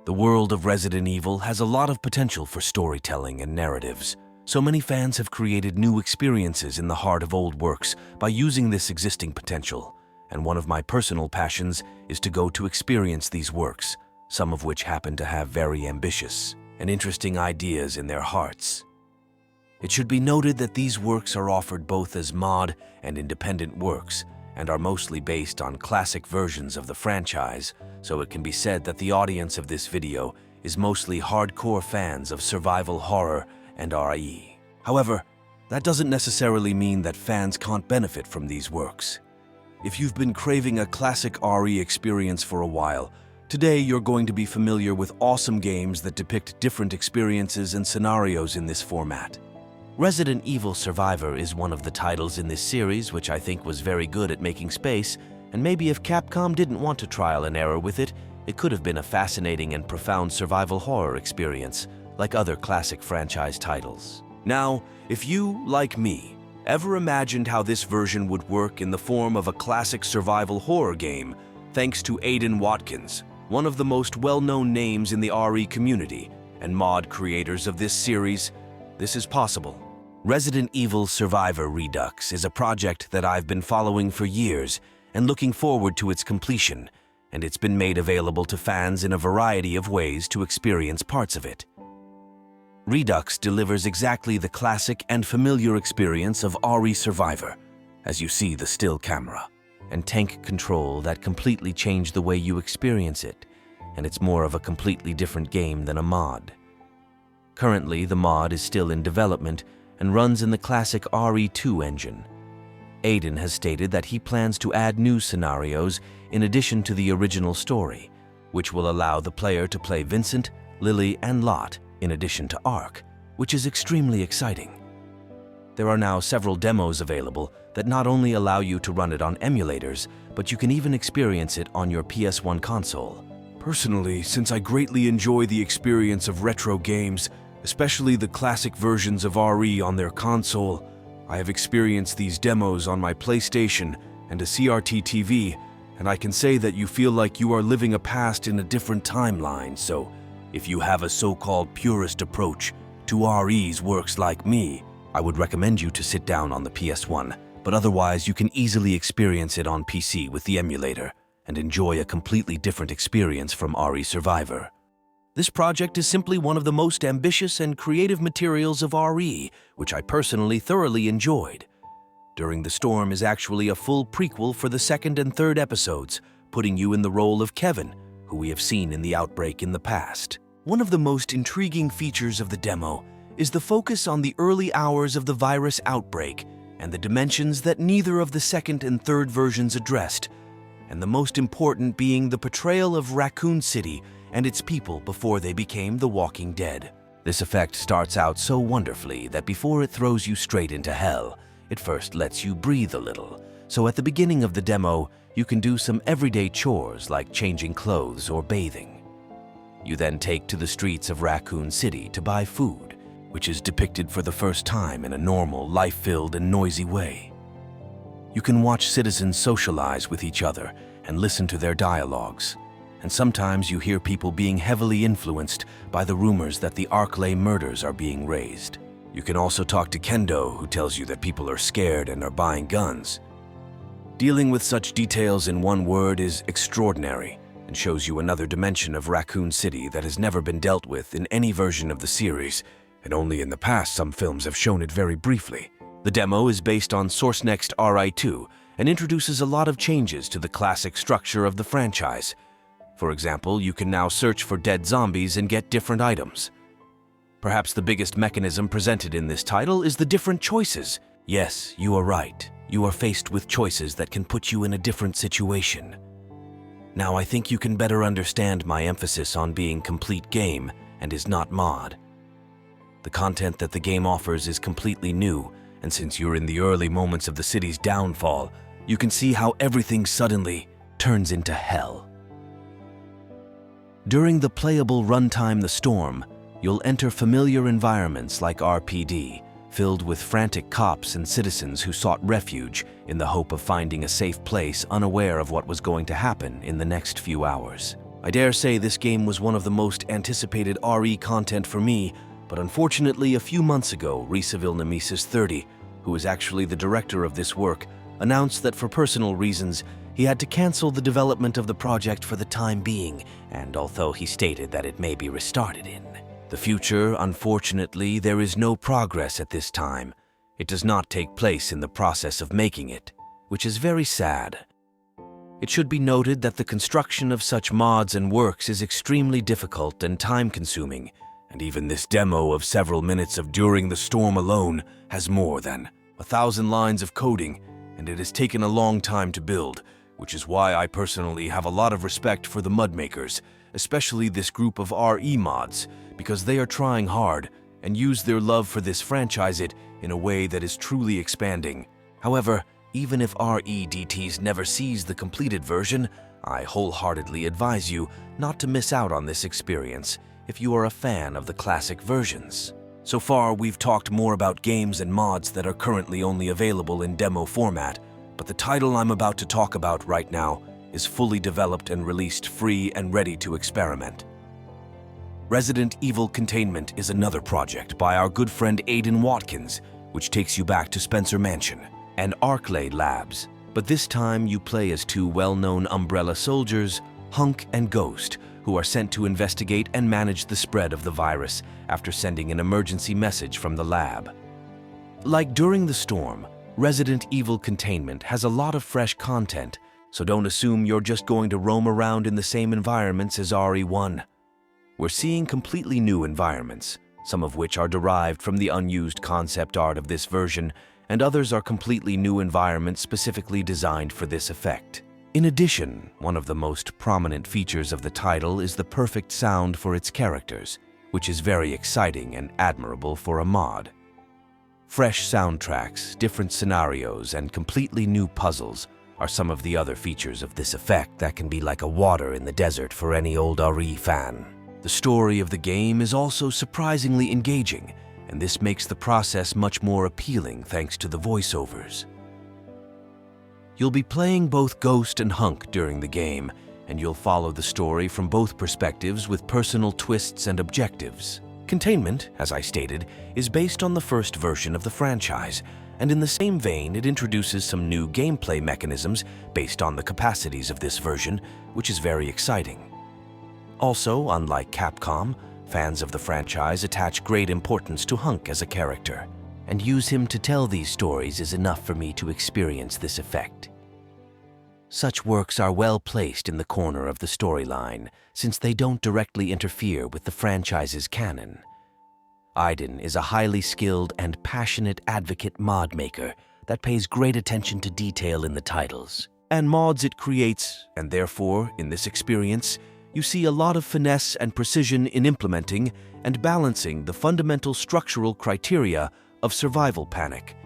The world of Resident Evil has a lot of potential for storytelling and narratives, so many fans have created new experiences in the heart of old works by using this existing potential, and one of my personal passions is to go to experience these works, some of which happen to have very ambitious and interesting ideas in their hearts. It should be noted that these works are offered both as mod and independent works, and are mostly based on classic versions of the franchise, so it can be said that the audience of this video is mostly hardcore fans of survival horror and RE. However, that doesn't necessarily mean that fans can't benefit from these works. If you've been craving a classic RE experience for a while, today you're going to be familiar with awesome games that depict different experiences and scenarios in this format. Resident Evil Survivor is one of the titles in this series which I think was very good at making space, and maybe if Capcom didn't want to trial and error with it, it could have been a fascinating and profound survival horror experience, like other classic franchise titles. Now, if you, like me, ever imagined how this version would work in the form of a classic survival horror game, thanks to Aiden Watkins, one of the most well-known names in the RE community and mod creators of this series, this is possible. Resident Evil Survivor Redux is a project that I've been following for years and looking forward to its completion, and it's been made available to fans in a variety of ways to experience parts of it. Redux delivers exactly the classic and familiar experience of RE Survivor, as you see the still camera and tank control that completely change the way you experience it, and it's more of a completely different game than a mod. Currently, the mod is still in development and runs in the classic RE2 engine. Aiden has stated that he plans to add new scenarios in addition to the original story, which will allow the player to play Vincent, Lily, and Lot in addition to Ark, which is extremely exciting. There are now several demos available that not only allow you to run it on emulators, but you can even experience it on your PS1 console. Personally, since I greatly enjoy the experience of retro games, especially the classic versions of RE on their console, I have experienced these demos on my PlayStation and a CRT TV, and I can say that you feel like you are living a past in a different timeline. So, if you have a so-called purist approach to RE's works like me, I would recommend you to sit down on the PS1, but otherwise you can easily experience it on PC with the emulator and enjoy a completely different experience from RE Survivor. This project is simply one of the most ambitious and creative materials of RE, which I personally thoroughly enjoyed. During the Storm is actually a full prequel for the second and third episodes, putting you in the role of Kevin, who we have seen in the Outbreak in the past. One of the most intriguing features of the demo is the focus on the early hours of the virus outbreak and the dimensions that neither of the second and third versions addressed, and the most important being the portrayal of Raccoon City and its people before they became the Walking Dead. This effect starts out so wonderfully that before it throws you straight into hell, it first lets you breathe a little. So at the beginning of the demo, you can do some everyday chores like changing clothes or bathing. You then take to the streets of Raccoon City to buy food, which is depicted for the first time in a normal, life-filled and noisy way. You can watch citizens socialize with each other and listen to their dialogues. And sometimes you hear people being heavily influenced by the rumors that the Arklay murders are being raised. You can also talk to Kendo, who tells you that people are scared and are buying guns. Dealing with such details in one word is extraordinary and shows you another dimension of Raccoon City that has never been dealt with in any version of the series, and only in the past some films have shown it very briefly. The demo is based on SourceNext RI2 and introduces a lot of changes to the classic structure of the franchise. For example, you can now search for dead zombies and get different items. Perhaps the biggest mechanism presented in this title is the different choices. Yes, you are right. You are faced with choices that can put you in a different situation. Now I think you can better understand my emphasis on being complete game and is not mod. The content that the game offers is completely new, and since you're in the early moments of the city's downfall, you can see how everything suddenly turns into hell. During the playable runtime The Storm, you'll enter familiar environments like RPD, filled with frantic cops and citizens who sought refuge in the hope of finding a safe place, unaware of what was going to happen in the next few hours. I dare say this game was one of the most anticipated RE content for me, but unfortunately a few months ago, Receville Nemesis 30, who is actually the director of this work, announced that for personal reasons, he had to cancel the development of the project for the time being, and although he stated that it may be restarted in the future, unfortunately, there is no progress at this time. It does not take place in the process of making it, which is very sad. It should be noted that the construction of such mods and works is extremely difficult and time-consuming, and even this demo of several minutes of During the Storm alone has more than 1,000 lines of coding, and it has taken a long time to build, which is why I personally have a lot of respect for the mod makers, especially this group of RE mods, because they are trying hard and use their love for this franchise in a way that is truly expanding. However, even if REDTs never sees the completed version, I wholeheartedly advise you not to miss out on this experience if you are a fan of the classic versions. So far, we've talked more about games and mods that are currently only available in demo format, but the title I'm about to talk about right now is fully developed and released free and ready to experiment. Resident Evil Containment is another project by our good friend Aidan Watkins, which takes you back to Spencer Mansion and Arclay Labs, but this time you play as two well-known Umbrella soldiers, Hunk and Ghost, who are sent to investigate and manage the spread of the virus after sending an emergency message from the lab. Like During the Storm, Resident Evil Containment has a lot of fresh content, so don't assume you're just going to roam around in the same environments as RE1. We're seeing completely new environments, some of which are derived from the unused concept art of this version, and others are completely new environments specifically designed for this effect. In addition, one of the most prominent features of the title is the perfect sound for its characters, which is very exciting and admirable for a mod. Fresh soundtracks, different scenarios, and completely new puzzles are some of the other features of this effect that can be like a water in the desert for any old RE fan. The story of the game is also surprisingly engaging, and this makes the process much more appealing thanks to the voiceovers. You'll be playing both Ghost and Hunk during the game, and you'll follow the story from both perspectives with personal twists and objectives. Containment, as I stated, is based on the first version of the franchise, and in the same vein it introduces some new gameplay mechanisms based on the capacities of this version, which is very exciting. Also, unlike Capcom, fans of the franchise attach great importance to Hunk as a character, and use him to tell these stories is enough for me to experience this effect. Such works are well placed in the corner of the storyline, since they don't directly interfere with the franchise's canon. Aiden is a highly skilled and passionate advocate mod maker that pays great attention to detail in the titles and mods it creates, and therefore, in this experience, you see a lot of finesse and precision in implementing and balancing the fundamental structural criteria of survival panic,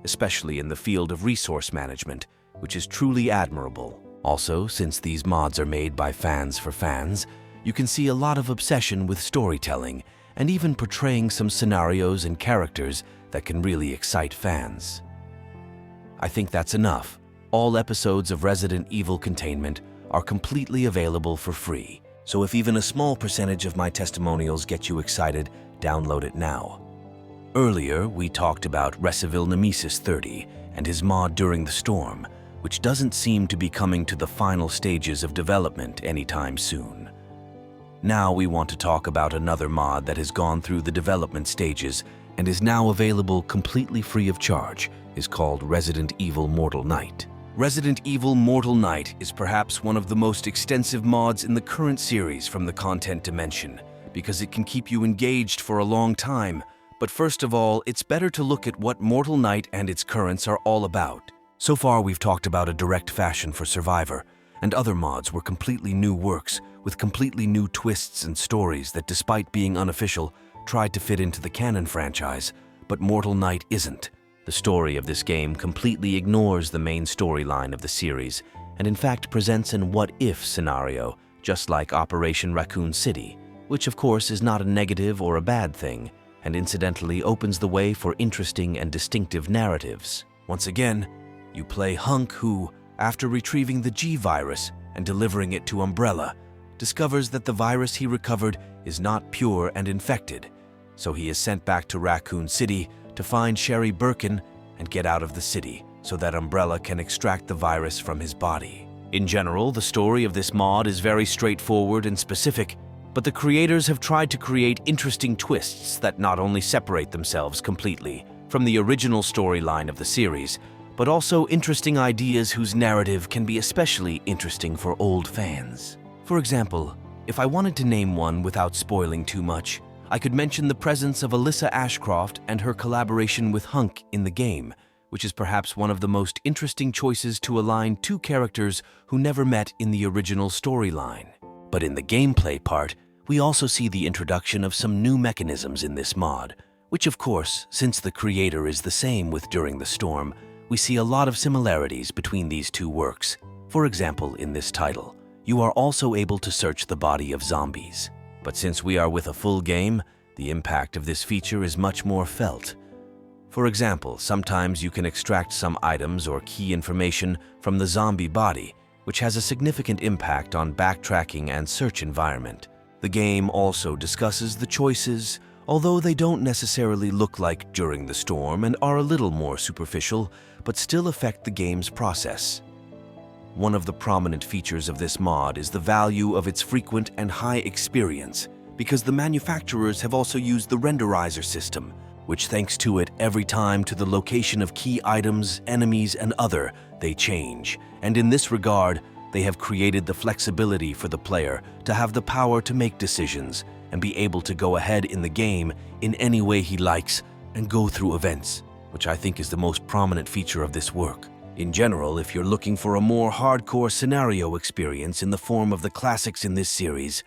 especially in the field of resource management, which is truly admirable. Also, since these mods are made by fans for fans, you can see a lot of obsession with storytelling and even portraying some scenarios and characters that can really excite fans. I think that's enough. All episodes of Resident Evil Containment are completely available for free, so if even a small percentage of my testimonials get you excited, download it now. Earlier, we talked about Receville Nemesis 30 and his mod During the Storm, which doesn't seem to be coming to the final stages of development anytime soon. Now we want to talk about another mod that has gone through the development stages and is now available completely free of charge. Is called Resident Evil Mortal Night. Resident Evil Mortal Night is perhaps one of the most extensive mods in the current series from the content dimension, because it can keep you engaged for a long time. But first of all, it's better to look at what Mortal Night and its currents are all about. So far, we've talked about a direct fashion for Survivor, and other mods were completely new works with completely new twists and stories that, despite being unofficial, tried to fit into the canon franchise, but Mortal Night isn't. The story of this game completely ignores the main storyline of the series, and in fact presents an what-if scenario, just like Operation Raccoon City, which of course is not a negative or a bad thing, and incidentally opens the way for interesting and distinctive narratives. Once again, you play Hunk who, after retrieving the G virus and delivering it to Umbrella, discovers that the virus he recovered is not pure and infected, so he is sent back to Raccoon City to find Sherry Birkin and get out of the city so that Umbrella can extract the virus from his body. In general, the story of this mod is very straightforward and specific, but the creators have tried to create interesting twists that not only separate themselves completely from the original storyline of the series, but also interesting ideas whose narrative can be especially interesting for old fans. For example, if I wanted to name one without spoiling too much, I could mention the presence of Alyssa Ashcroft and her collaboration with Hunk in the game, which is perhaps one of the most interesting choices to align two characters who never met in the original storyline. But in the gameplay part, we also see the introduction of some new mechanisms in this mod, which of course, since the creator is the same with During the Storm, we see a lot of similarities between these two works. For example, in this title, you are also able to search the body of zombies. But since we are with a full game, the impact of this feature is much more felt. For example, sometimes you can extract some items or key information from the zombie body, which has a significant impact on backtracking and search environment. The game also discusses the choices, although they don't necessarily look like During the Storm and are a little more superficial, but still affect the game's process. One of the prominent features of this mod is the value of its frequent and high experience, because the manufacturers have also used the renderizer system, which thanks to it every time to the location of key items, enemies, and other, they change. And in this regard, they have created the flexibility for the player to have the power to make decisions and be able to go ahead in the game in any way he likes and go through events, which I think is the most prominent feature of this work. In general, if you're looking for a more hardcore scenario experience in the form of the classics in this series,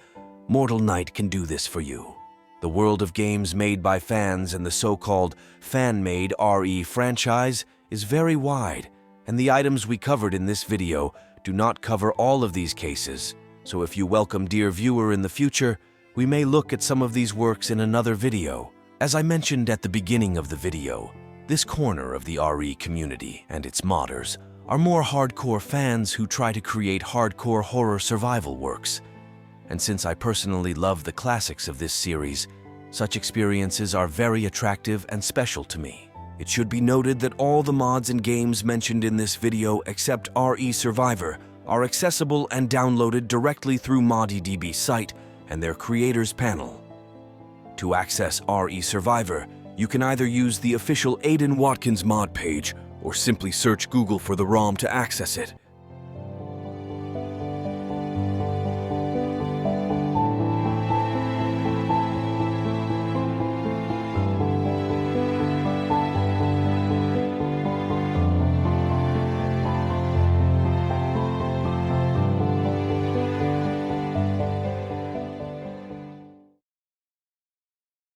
Mortal Night can do this for you. The world of games made by fans and the so-called fan-made RE franchise is very wide, and the items we covered in this video do not cover all of these cases, so if you welcome dear viewer in the future, we may look at some of these works in another video. As I mentioned at the beginning of the video, this corner of the RE community and its modders are more hardcore fans who try to create hardcore horror survival works. And since I personally love the classics of this series, such experiences are very attractive and special to me. It should be noted that all the mods and games mentioned in this video except RE Survivor are accessible and downloaded directly through ModiDB's site and their creators panel. To access RE Survivor, you can either use the official Aidan Watkins mod page or simply search Google for the ROM to access it.